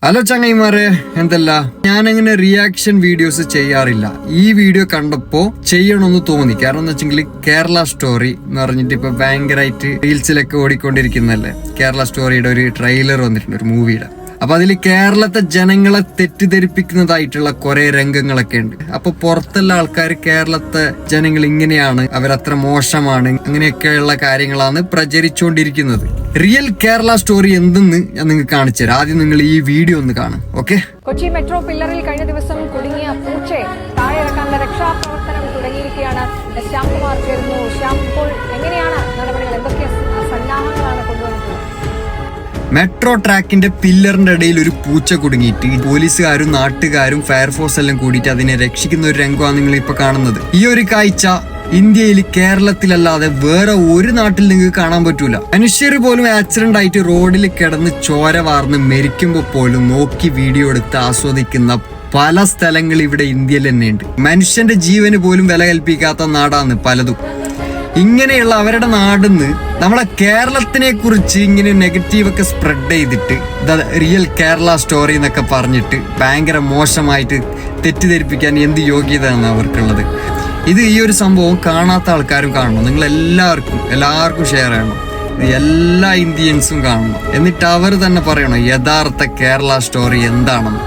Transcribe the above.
Hello ചങ്ങൈമാരെ, എന്തല്ല, ഞാനങ്ങനെ reaction videos ചെയ്യാറില്ല. ഈ വീഡിയോ കണ്ടപ്പോ ചെയ്യണമെന്ന് തോന്നി. കാരണം എന്ന് വെച്ചെങ്കിൽ കേരള സ്റ്റോറി എന്ന് പറഞ്ഞിട്ട് ഇപ്പൊ ഭയങ്കരമായിട്ട് റീൽസിലൊക്കെ ഓടിക്കൊണ്ടിരിക്കുന്നല്ലേ. കേരള സ്റ്റോറിയുടെ ഒരു ട്രെയിലർ വന്നിട്ടുണ്ട്, ഒരു മൂവിയുടെ. അപ്പൊ അതിൽ കേരളത്തെ ജനങ്ങളെ തെറ്റിദ്ധരിപ്പിക്കുന്നതായിട്ടുള്ള കുറെ രംഗങ്ങളൊക്കെ ഉണ്ട്. അപ്പൊ പുറത്തുള്ള ആൾക്കാർ കേരളത്തെ ജനങ്ങൾ ഇങ്ങനെയാണ്, അവരത്ര മോശമാണ്, അങ്ങനെയൊക്കെയുള്ള കാര്യങ്ങളാണ് പ്രചരിച്ചുകൊണ്ടിരിക്കുന്നത്. റിയൽ കേരള സ്റ്റോറി എന്തെന്ന് ഞാൻ നിങ്ങൾക്ക് കാണിച്ചു തരാം. ആദ്യം നിങ്ങൾ ഈ വീഡിയോ ഒന്ന് കാണും. ഓക്കെ. കൊച്ചി മെട്രോ പില്ലറിൽ കഴിഞ്ഞ ദിവസം കുടുങ്ങിയ പൂച്ചയെ താഴെ ഇറക്കാനുള്ള രക്ഷാപ്രവർത്തനം തുടങ്ങിയിരിക്കുകയാണ്. ശ്യാംകുമാർ ചേരുന്നു. ശ്യാം, ഇപ്പോൾ എങ്ങനെയാണ് നടപടികൾ? എന്തൊക്കെ സന്നാഹങ്ങളാണ് കൊണ്ടുവന്നിട്ടുള്ളത്? മെട്രോ ട്രാക്കിന്റെ പില്ലറിന്റെ ഇടയിൽ ഒരു പൂച്ച കുടുങ്ങിയിട്ട് പോലീസുകാരും നാട്ടുകാരും ഫയർഫോഴ്സ് എല്ലാം കൂടിയിട്ട് അതിനെ രക്ഷിക്കുന്ന ഒരു രംഗമാണ് നിങ്ങൾ ഇപ്പൊ കാണുന്നത്. ഈ ഒരു കാഴ്ച ഇന്ത്യയിൽ, കേരളത്തിലല്ലാതെ വേറെ ഒരു നാട്ടിൽ നിങ്ങൾക്ക് കാണാൻ പറ്റൂല. മനുഷ്യർ പോലും ആക്സിഡന്റ് ആയിട്ട് റോഡിൽ കിടന്ന് ചോര വാർന്ന് മരിക്കുമ്പോൾ പോലും നോക്കി വീഡിയോ എടുത്ത് ആസ്വദിക്കുന്ന പല സ്ഥലങ്ങൾ ഇവിടെ ഇന്ത്യയിൽ തന്നെയുണ്ട്. മനുഷ്യന്റെ ജീവന് പോലും വില കൽപ്പിക്കാത്ത നാടാണ് പലതും. ഇങ്ങനെയുള്ള അവരുടെ നാടിന്ന് നമ്മളെ കേരളത്തിനെ കുറിച്ച് ഇങ്ങനെ നെഗറ്റീവ് ഒക്കെ സ്പ്രെഡ് ചെയ്തിട്ട് റിയൽ കേരള സ്റ്റോറി എന്നൊക്കെ പറഞ്ഞിട്ട് ഭയങ്കര മോശമായിട്ട് തെറ്റിദ്ധരിപ്പിക്കാൻ എന്ത് യോഗ്യതയാണ് അവർക്കുള്ളത്? ഈ ഒരു സംഭവം കാണാത്ത ആൾക്കാരും കാണണം. നിങ്ങൾ എല്ലാവർക്കും ഷെയർ ചെയ്യണം. എല്ലാ ഇന്ത്യൻസും കാണണം. എന്നിട്ട് അവർ തന്നെ പറയണം യഥാർത്ഥ കേരള സ്റ്റോറി എന്താണെന്ന്.